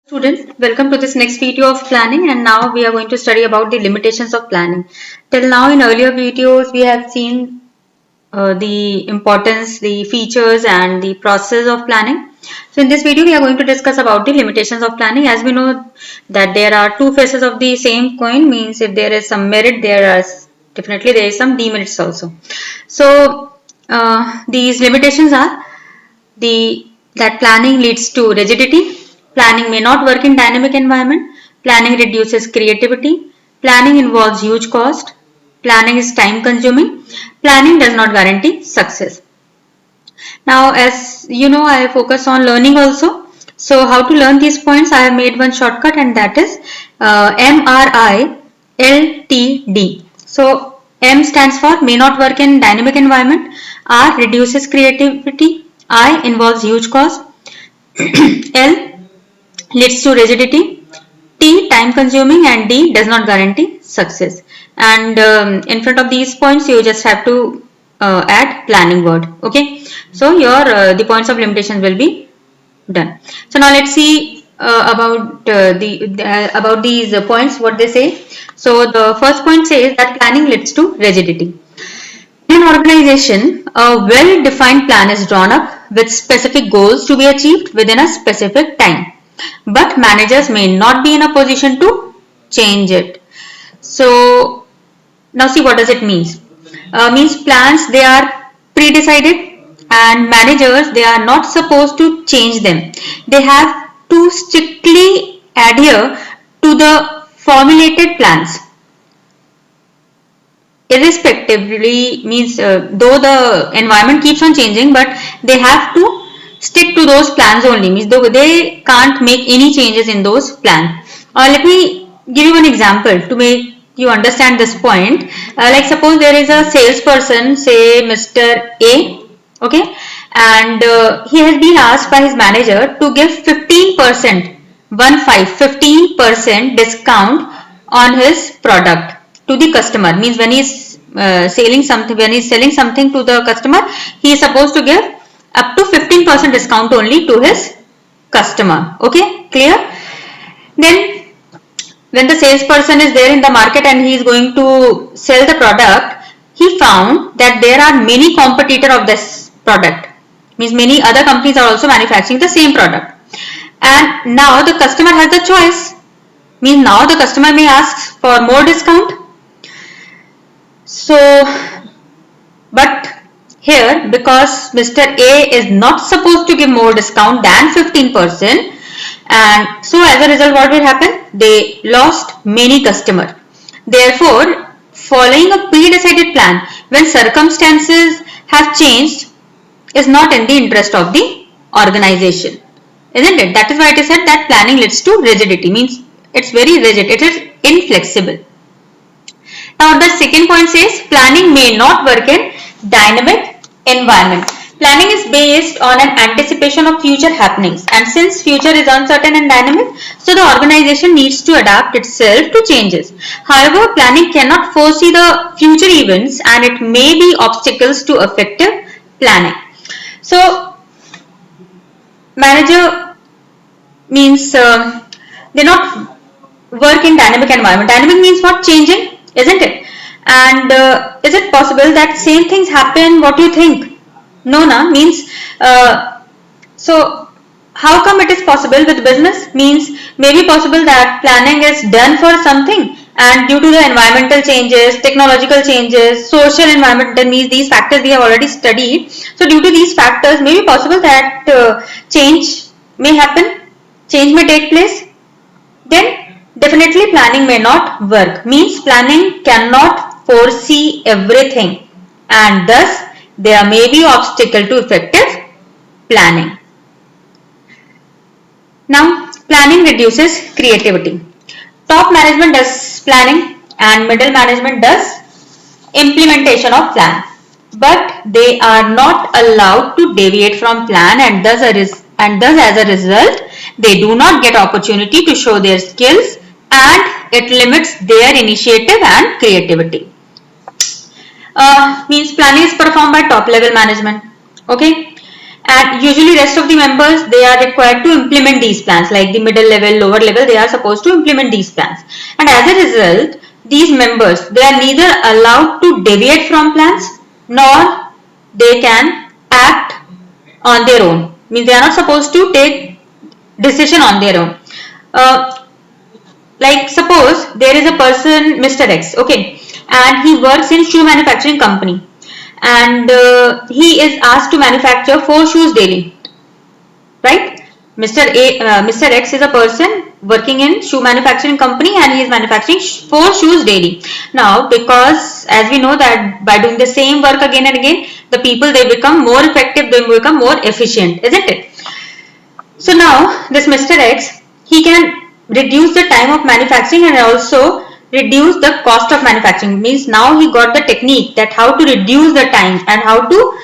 Students, welcome to this next video of planning, and now we are going to study about the limitations of planning. Till now in earlier videos we have seen the importance, the features and the process of planning. So in this video we are going to discuss about the limitations of planning. As we know that there are two faces of the same coin, means if there is some merit, there is some demerits also. So these limitations are that planning leads to rigidity. Planning may not work in dynamic environment. Planning reduces creativity. Planning involves huge cost. Planning is time consuming. Planning does not guarantee success. Now, as you know, I focus on learning also. So, how to learn these points? I have made one shortcut, and that is MRILTD. So, M stands for may not work in dynamic environment. R reduces creativity. I involves huge cost. L leads to rigidity. T time consuming, and D does not guarantee success. And in front of these points you just have to add planning word. Okay, so your the points of limitations will be done. So now let's see about about these points, what they say. So the first point says that planning leads to rigidity. In an organization, a well-defined plan is drawn up with specific goals to be achieved within a specific time, but managers may not be in a position to change it. So now see, what does it mean? Means plans, they are pre-decided, and managers, they are not supposed to change them. They have to strictly adhere to the formulated plans. Irrespectively, means though the environment keeps on changing, but they have to stick to those plans only, means they can't make any changes in those plans. Let me give you one example to make you understand this point. Like suppose there is a salesperson, say Mr. A, okay, and he has been asked by his manager to give 15% 15% discount on his product to the customer. Means when he's selling something to the customer, he is supposed to give up to 15% discount only to his customer. Okay, clear? Then when the salesperson is there in the market and he is going to sell the product, he found that there are many competitors of this product. Means many other companies are also manufacturing the same product. And now the customer has the choice. Means now the customer may ask for more discount. So, but here, because Mr. A is not supposed to give more discount than 15%, and so as a result, what will happen? They lost many customers. Therefore, following a pre-decided plan when circumstances have changed is not in the interest of the organization, isn't it? That is why it is said that planning leads to rigidity. Means it's very rigid, it is inflexible. Now the second point says planning may not work in dynamic environment. Planning is based on an anticipation of future happenings, and since future is uncertain and dynamic, so the organization needs to adapt itself to changes. However, planning cannot foresee the future events, and it may be obstacles to effective planning. So manager means they not work in dynamic environment. Dynamic means what? Changing, isn't it? And is it possible that same things happen what you think? No, means so how come it is possible with business? Means maybe possible that planning is done for something, and due to the environmental changes, technological changes, social environment, that means these factors we have already studied. So due to these factors, may be possible that change may happen, change may take place. Then definitely planning may not work. Means planning cannot foresee everything, and thus there may be obstacle to effective planning. Now planning reduces creativity. Top management does planning and middle management does implementation of plan, but they are not allowed to deviate from plan, and thus as a result they do not get opportunity to show their skills, and it limits their initiative and creativity. Means planning is performed by top level management. Okay, and usually rest of the members, they are required to implement these plans, like the middle level, lower level, they are supposed to implement these plans. And as a result, these members, they are neither allowed to deviate from plans nor they can act on their own. Means they are not supposed to take decision on their own. Like suppose there is a person, Mr. X, okay, and he works in shoe manufacturing company, and he is asked to manufacture 4 shoes daily, right? Mr. X is a person working in shoe manufacturing company and he is manufacturing 4 shoes daily. Now, because as we know that by doing the same work again and again, the people, they become more effective, they become more efficient, isn't it? So now this Mr. X, he can reduce the time of manufacturing and also reduce the cost of manufacturing. Means now he got the technique that how to reduce the time and how to,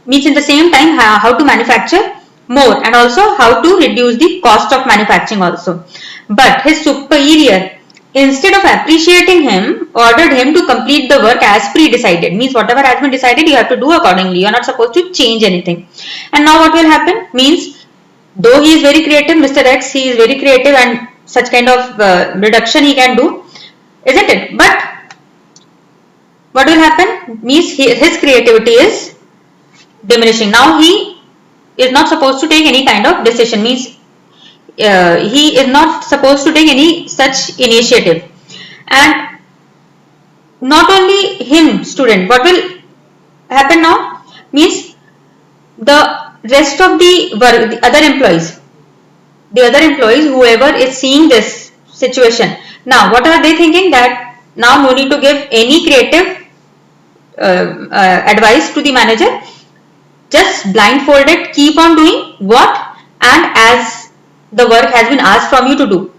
means in the same time how to manufacture more and also how to reduce the cost of manufacturing also. But his superior, instead of appreciating him, ordered him to complete the work as pre-decided. Means whatever has been decided, you have to do accordingly. You are not supposed to change anything. And now what will happen? Means though he is very creative, Mr. X, he is very creative and such kind of reduction he can do, isn't it? But what will happen? Means his creativity is diminishing. Now he is not supposed to take any kind of decision. Means he is not supposed to take any such initiative. And not only him, student, what will happen now? Means the rest of the other employees, whoever is seeing this situation, now what are they thinking? That now no need to give any creative advice to the manager, just blindfolded keep on doing what and as the work has been asked from you to do.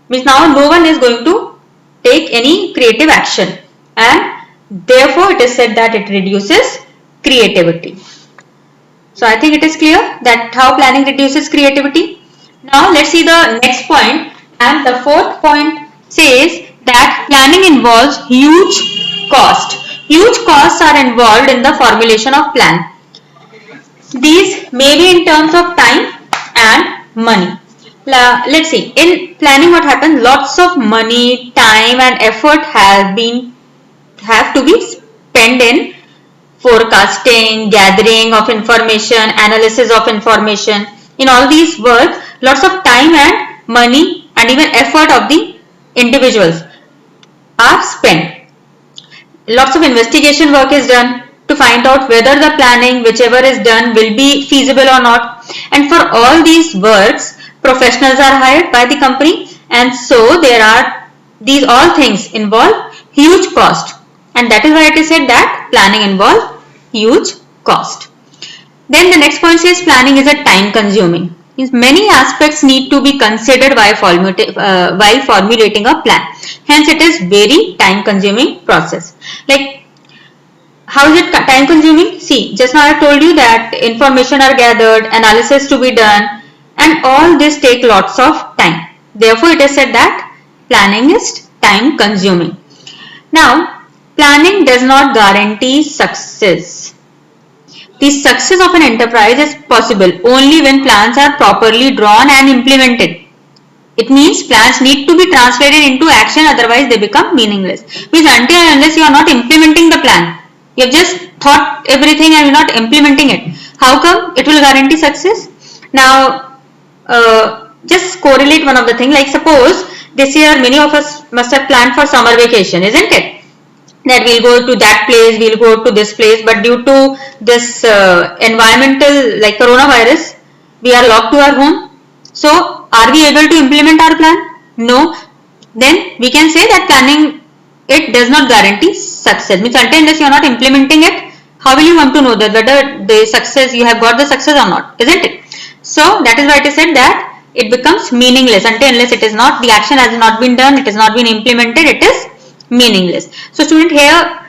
Means now no one is going to take any creative action, and therefore it is said that it reduces creativity. So I think it is clear that how planning reduces creativity. Now let's see the next point, and the fourth point says that planning involves huge cost. Huge costs are involved in the formulation of plan. These may be in terms of time and money. Let's see, in planning what happens, lots of money, time and effort have to be spent in forecasting, gathering of information, analysis of information. In all these work, lots of time and money and even effort of the individuals are spent. Lots of investigation work is done to find out whether the planning whichever is done will be feasible or not. And for all these works, professionals are hired by the company, and so there are these all things involve huge cost, and that is why it is said that planning involves huge cost. Then the next point says planning is a time consuming. Means many aspects need to be considered while formulating a plan. Hence it is very time consuming process. Like how is it time consuming? See, just now I have told you that information are gathered, analysis to be done, and all this take lots of time. Therefore it is said that planning is time consuming. Now planning does not guarantee success. The success of an enterprise is possible only when plans are properly drawn and implemented. It means plans need to be translated into action, otherwise they become meaningless. Means until and unless you are not implementing the plan, you have just thought everything and you are not implementing it, how come it will guarantee success? Now just correlate one of the things. Like suppose this year many of us must have planned for summer vacation, isn't it? That we'll go to that place, we'll go to this place, but due to this environmental like coronavirus, we are locked to our home. So are we able to implement our plan? No. Then we can say that planning, it does not guarantee success. Means until unless you are not implementing it, how will you want to know that whether the success, you have got the success or not, isn't it? So that is why it is said that it becomes meaningless until unless it is not, the action has not been done, it has not been implemented, it is meaningless. So student, here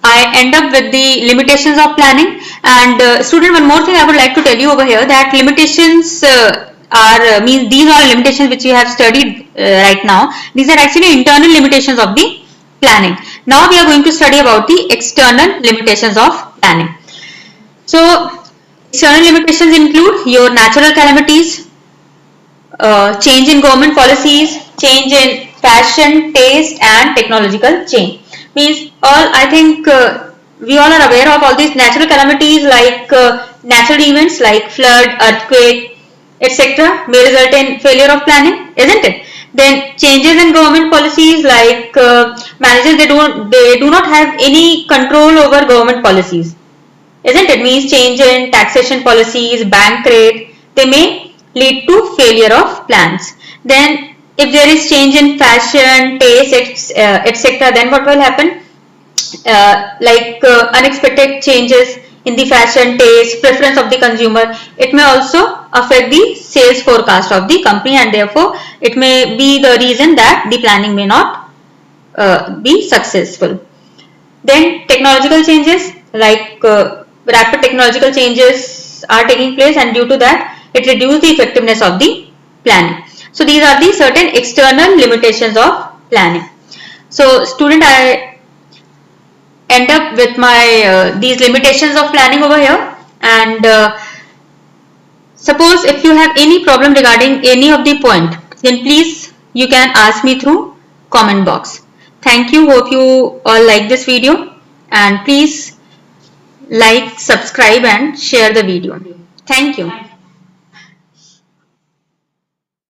I end up with the limitations of planning. And student, one more thing I would like to tell you over here, that limitations means these are limitations which you have studied right now. These are actually internal limitations of the planning. Now we are going to study about the external limitations of planning. So External limitations include your natural calamities, change in government policies, change in fashion, taste and technological change. Means all, I think we all are aware of all these natural calamities like natural events like flood, earthquake, etc. may result in failure of planning, isn't it? Then changes in government policies like managers, they do not have any control over government policies, isn't it? Means change in taxation policies, bank rate, they may lead to failure of plans. Then if there is change in fashion, taste, etc., then what will happen? Unexpected changes in the fashion, taste, preference of the consumer, it may also affect the sales forecast of the company, and therefore it may be the reason that the planning may not be successful. Then technological changes like rapid technological changes are taking place, and due to that it reduces the effectiveness of the planning. So these are the certain external limitations of planning. So student, I end up with my these limitations of planning over here, and suppose if you have any problem regarding any of the point, then please you can ask me through comment box. Thank you. Hope you all like this video, and please like, subscribe and share the video. Thank you.